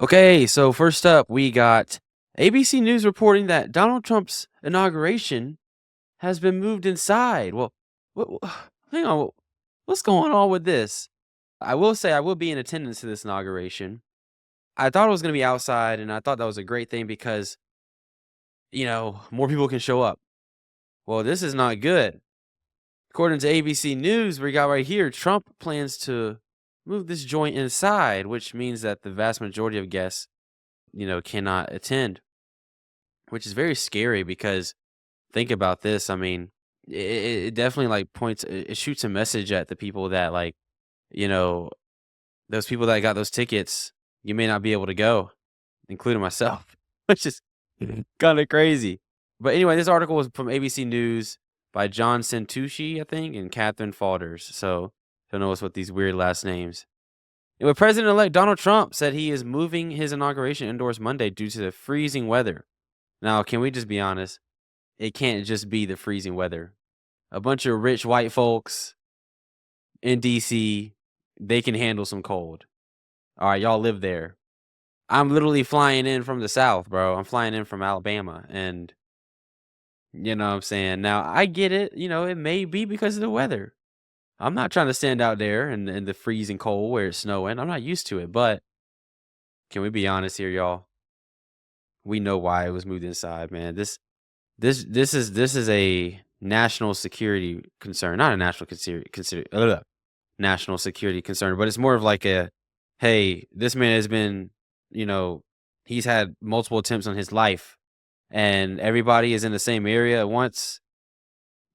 Okay, so first up, we got ABC News reporting that Donald Trump's inauguration has been moved inside. Well, hang on, what's going on with this? I will say I will be in attendance to this inauguration. I thought it was going to be outside, and I thought that was a great thing because, more people can show up. Well, this is not good. According to ABC News, we got right here, Trump plans to move this joint inside, which means that the vast majority of guests, cannot attend, which is very scary because think about this. I mean, it definitely like points, it shoots a message at the people that you know, those people that got those tickets, you may not be able to go, including myself, which is kind of crazy. But anyway, this article was from ABC News by John Santucci, I think, and Catherine Falders. So don't know what's with these weird last names. Anyway, President-elect Donald Trump said he is moving his inauguration indoors Monday due to the freezing weather. Now, can we just be honest? It can't just be the freezing weather. A bunch of rich white folks in DC, they can handle some cold. All right, y'all live there. I'm literally flying in from the South, bro. I'm flying in from Alabama. And you know what I'm saying? Now, I get it. It may be because of the weather. I'm not trying to stand out there in the freezing cold where it's snowing. I'm not used to it. But can we be honest here, y'all? We know why it was moved inside, man. This is a national security concern, not a national security concern, but it's more of like a, hey, this man has been, you know, he's had multiple attempts on his life, and everybody is in the same area at once.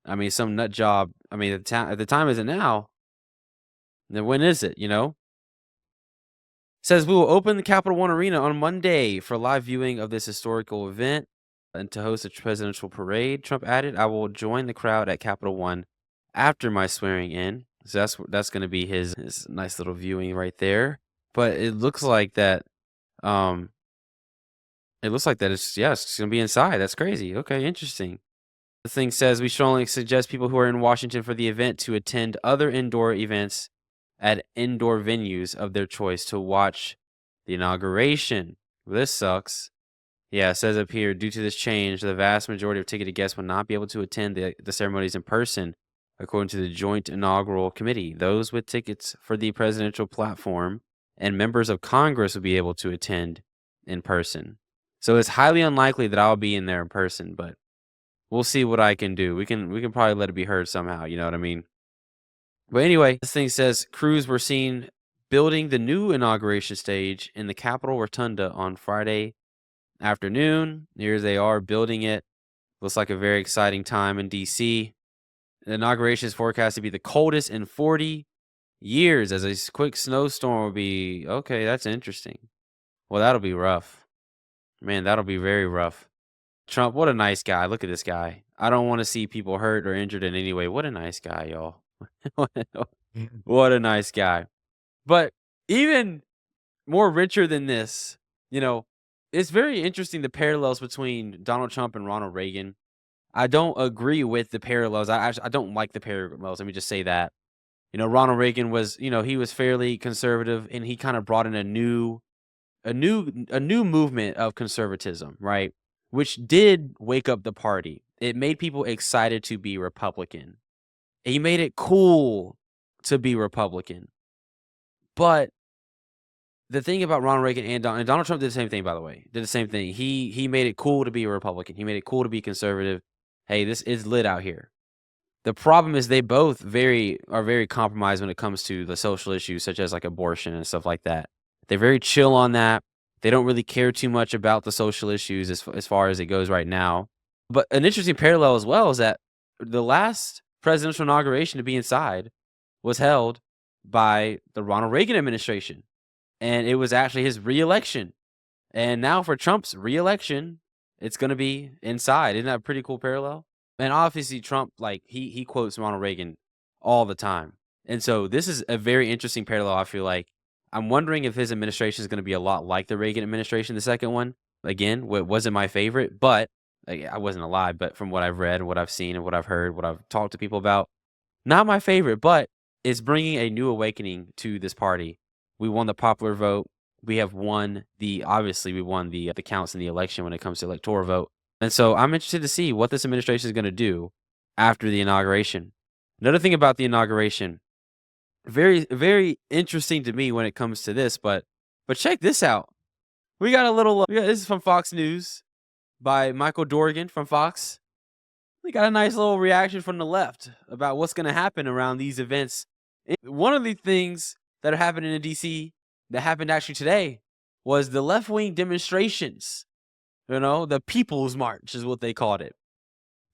I mean, some nut job. I mean, at the time is it now? Then when is it? Says we will open the Capital One Arena on Monday for live viewing of this historical event and to host a presidential parade. Trump added, "I will join the crowd at Capital One after my swearing in." So that's going to be his nice little viewing right there. But it looks like that. Um, it looks like that it's going to be inside. That's crazy. Okay, interesting. The thing says we strongly suggest people who are in Washington for the event to attend other indoor events at indoor venues of their choice to watch the inauguration. This sucks. Yeah, it says up here, due to this change, the vast majority of ticketed guests will not be able to attend the ceremonies in person, according to the Joint Inaugural Committee. Those with tickets for the presidential platform and members of Congress will be able to attend in person. So it's highly unlikely that I'll be in there in person, but we'll see what I can do. We can probably let it be heard somehow, you know what I mean? But anyway, this thing says crews were seen building the new inauguration stage in the Capitol Rotunda on Friday afternoon. Here they are building it. Looks like a very exciting time in DC. The inauguration is forecast to be the coldest in 40 years, as a quick snowstorm will be. Okay, that's interesting. Well, that'll be rough. Man, that'll be very rough. Trump, what a nice guy. Look at this guy. I don't want to see people hurt or injured in any way. What a nice guy, y'all. What a nice guy. But even more richer than this, it's very interesting the parallels between Donald Trump and Ronald Reagan. I don't agree with the parallels. I don't like the parallels. Let me just say that. Ronald Reagan was, he was fairly conservative, and he kind of brought in a new movement of conservatism, right? Which did wake up the party. It made people excited to be Republican. He made it cool to be Republican. But the thing about Ronald Reagan and Donald Trump did the same thing, by the way. Did the same thing. He made it cool to be a Republican. He made it cool to be conservative. Hey, this is lit out here. The problem is they both are very compromised when it comes to the social issues, such as like abortion and stuff like that. They're very chill on that. They don't really care too much about the social issues as far as it goes right now. But an interesting parallel as well is that the last presidential inauguration to be inside was held by the Ronald Reagan administration. And it was actually his reelection. And now for Trump's reelection, it's going to be inside. Isn't that a pretty cool parallel? And obviously Trump, like he quotes Ronald Reagan all the time. And so this is a very interesting parallel, I feel like. I'm wondering if his administration is going to be a lot like the Reagan administration, the second one. Again, what wasn't my favorite, but I wasn't alive, but from what I've read and what I've seen and what I've heard, what I've talked to people about, not my favorite, but it's bringing a new awakening to this party. We won the popular vote. We have won obviously we won the counts in the election when it comes to electoral vote. And so I'm interested to see what this administration is going to do after the inauguration. Another thing about the inauguration, very, very interesting to me when it comes to this, but check this out. We got a little, this is from Fox News by Michael Dorgan from Fox. We got a nice little reaction from the left about what's going to happen around these events. One of the things that are happening in DC that happened actually today was the left-wing demonstrations. The People's March is what they called it.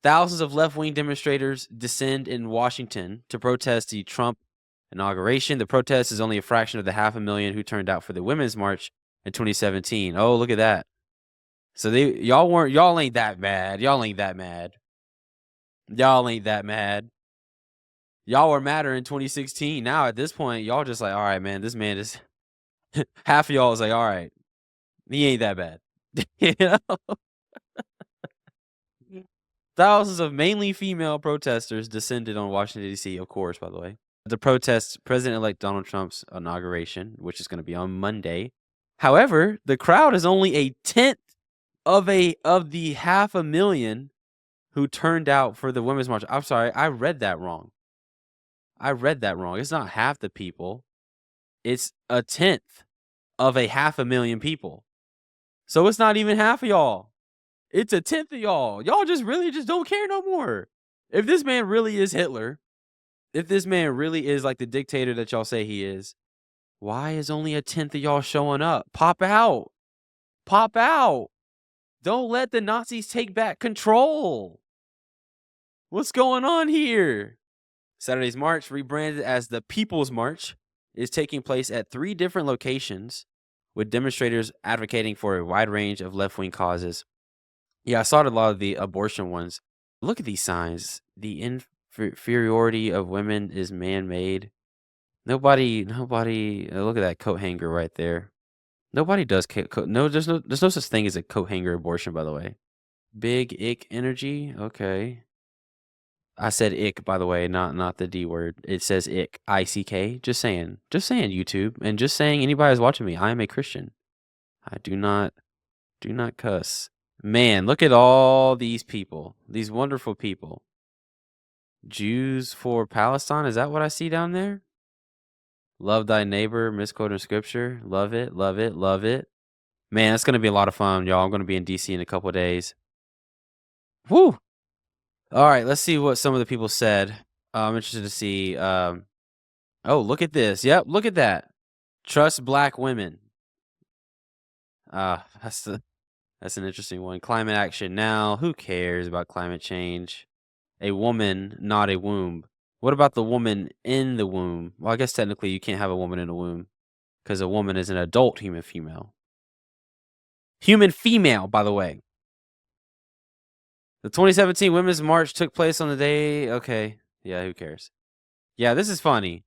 Thousands of left-wing demonstrators descend in Washington to protest the Trump inauguration. The protest is only a fraction of the 500,000 who turned out for the Women's March in 2017. Oh, look at that. So y'all ain't that mad. Y'all ain't that mad. Y'all ain't that mad. Y'all were madder in 2016. Now at this point, y'all just like, all right, man, this man is half of y'all is like, all right, he ain't that bad. you know? Thousands of mainly female protesters descended on Washington, D.C., of course, by the way, to protest President-elect Donald Trump's inauguration, which is going to be on Monday. However, the crowd is only a tenth of the 500,000 who turned out for the Women's March. I'm sorry, I read that wrong. It's not half the people. It's a tenth of a 500,000 people. So it's not even half of y'all. It's a tenth of y'all. Y'all just really just don't care no more. If this man really is Hitler, if this man really is like the dictator that y'all say he is, why is only a tenth of y'all showing up? Pop out. Pop out. Don't let the Nazis take back control. What's going on here? Saturday's march, rebranded as the People's March, is taking place at 3 different locations with demonstrators advocating for a wide range of left-wing causes. Yeah, I saw a lot of the abortion ones. Look at these signs. The inferiority of women is man-made. Nobody, look at that coat hanger right there. Nobody does there's no such thing as a coat hanger abortion, by the way. Big ick energy. Okay. I said ick, by the way, not the D word. It says ick, I-C-K. Just saying, YouTube, and just saying anybody who's watching me, I am a Christian. I do not cuss. Man, look at all these people, these wonderful people. Jews for Palestine, is that what I see down there? Love thy neighbor, misquoting scripture. Love it, love it, love it. Man, it's going to be a lot of fun, y'all. I'm going to be in DC in a couple of days. Woo! All right, let's see what some of the people said. I'm interested to see. Oh, look at this. Yep, look at that. Trust black women. That's an interesting one. Climate action now. Who cares about climate change? A woman, not a womb. What about the woman in the womb? Well, I guess technically you can't have a woman in a womb because a woman is an adult human female. Human female, by the way. The 2017 Women's March took place on the day. Okay. Yeah, who cares? Yeah, this is funny.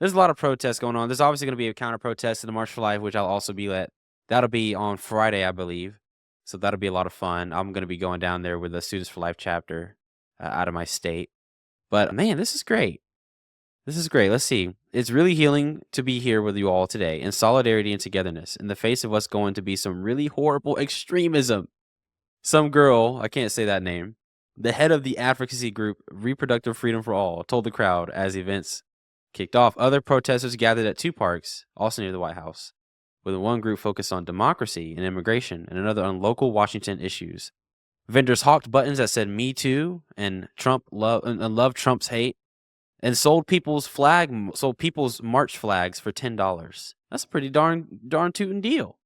There's a lot of protests going on. There's obviously going to be a counter protest to the March for Life, which I'll also be at. That'll be on Friday, I believe. So that'll be a lot of fun. I'm going to be going down there with the Students for Life chapter out of my state. But man, this is great. This is great. Let's see. It's really healing to be here with you all today in solidarity and togetherness in the face of what's going to be some really horrible extremism. Some girl, I can't say that name, the head of the advocacy group Reproductive Freedom for All, told the crowd as events kicked off. Other protesters gathered at 2 parks, also near the White House, with one group focused on democracy and immigration and another on local Washington issues. Vendors hawked buttons that said "Me Too" and "Love Trump's hate," and sold people's march flags for $10. That's a pretty darn tootin' deal.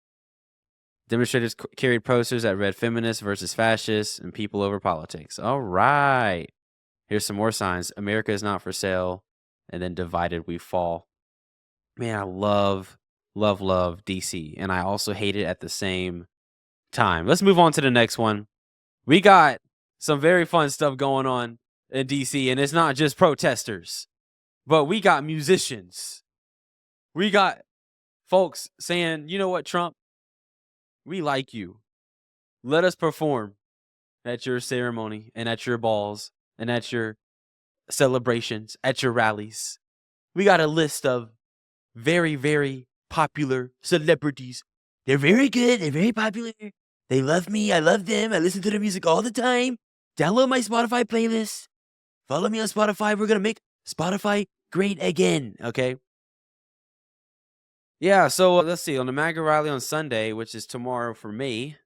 Demonstrators carried posters that read "Feminists versus Fascists" and "People over Politics." All right. Here's some more signs. "America is not for sale," and then "Divided we fall." Man, I love DC, and I also hate it at the same time. Let's move on to the next one. We got some very fun stuff going on in DC, and it's not just protesters, but we got musicians. We got folks saying, you know what, Trump? We like you. Let us perform at your ceremony and at your balls and at your celebrations, at your rallies. We got a list of very, very popular celebrities. They're very good. They're very popular. They love me. I love them. I listen to their music all the time. Download my Spotify playlist. Follow me on Spotify. We're going to make Spotify great again. Okay. Yeah. So let's see. On the MAGA rally on Sunday, which is tomorrow for me,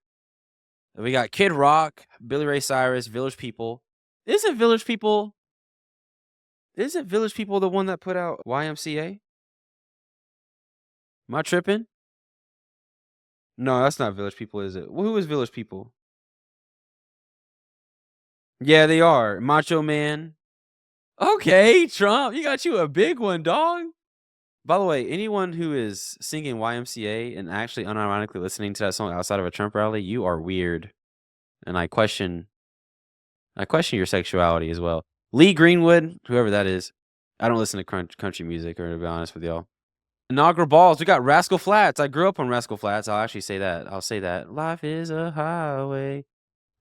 we got Kid Rock, Billy Ray Cyrus, Village People. Isn't Village People the one that put out YMCA? Am I tripping? No, that's not Village People, is it? Who is Village People? Yeah, they are. Macho Man. Okay, Trump, you got you a big one, dog. By the way, anyone who is singing YMCA and actually unironically listening to that song outside of a Trump rally, you are weird. And I question your sexuality as well. Lee Greenwood, whoever that is. I don't listen to country music, or to be honest with y'all. Inaugural balls. We got Rascal Flatts. I grew up on Rascal Flatts. I'll actually say that. I'll say that. Life is a highway.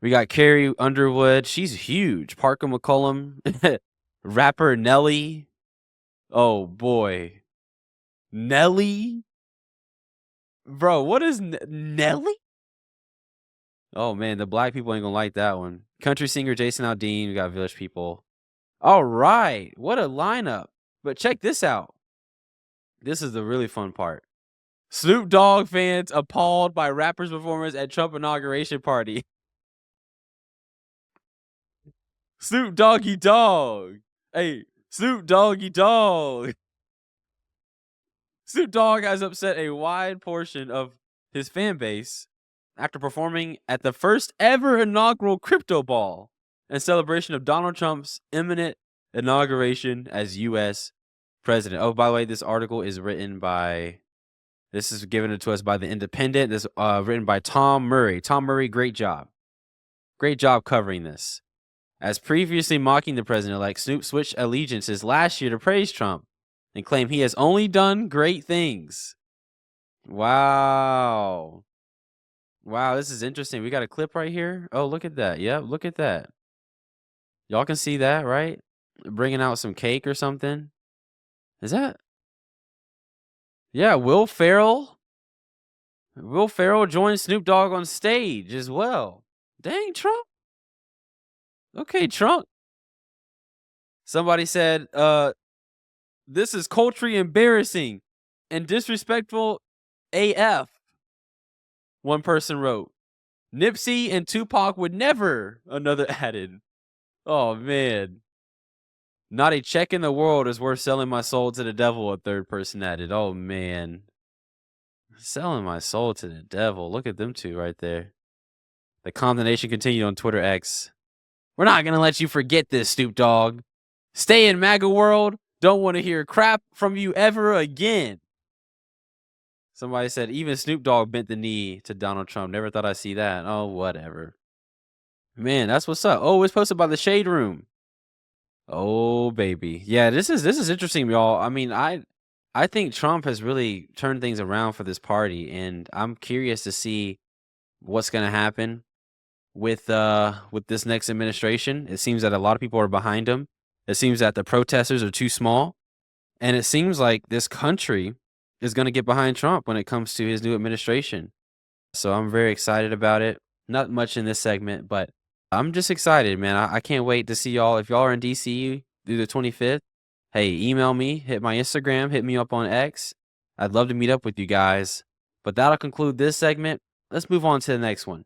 We got Carrie Underwood. She's huge. Parker McCollum. Rapper Nelly. Oh, boy. Nelly? Bro, what is Nelly? Oh, man. The black people ain't gonna like that one. Country singer Jason Aldean. We got Village People. All right. What a lineup. But check this out. This is the really fun part. Snoop Dogg fans appalled by rappers' performance at Trump inauguration party. Snoop Doggy Dogg. Hey, Snoop Doggy Dogg. Snoop Dogg has upset a wide portion of his fan base after performing at the first ever inaugural crypto ball in celebration of Donald Trump's imminent inauguration as U.S. president. Oh, by the way, this article is written by, this is given to us by The Independent. This written by Tom Murray. Tom Murray, great job. Great job covering this. As previously mocking the president-elect, Snoop switched allegiances last year to praise Trump and claim he has only done great things. Wow. Wow, this is interesting. We got a clip right here. Oh, look at that. Yep, look at that. Y'all can see that, right? Bringing out some cake or something. Is that? Yeah, Will Ferrell. Will Ferrell joined Snoop Dogg on stage as well. Dang, Trump. Okay, Trump. Somebody said, this is culturally embarrassing and disrespectful AF. One person wrote. Nipsey and Tupac would never, another added. Oh, man. Not a check in the world is worth selling my soul to the devil, a third person added. Oh, man. Selling my soul to the devil. Look at them two right there. The condemnation continued on Twitter X. We're not going to let you forget this, Snoop Dogg. Stay in MAGA world. Don't want to hear crap from you ever again. Somebody said, even Snoop Dogg bent the knee to Donald Trump. Never thought I'd see that. Oh, whatever. Man, that's what's up. Oh, it's posted by the Shade Room. Oh, baby. Yeah, this is interesting, y'all. I mean, I think Trump has really turned things around for this party, and I'm curious to see what's going to happen with this next administration. It seems that a lot of people are behind him. It seems that the protesters are too small, and it seems like this country is going to get behind Trump when it comes to his new administration. So I'm very excited about it. Not much in this segment, but I'm just excited, man. I can't wait to see y'all. If y'all are in DC through the 25th, hey, email me, hit my Instagram, hit me up on X. I'd love to meet up with you guys. But that'll conclude this segment. Let's move on to the next one.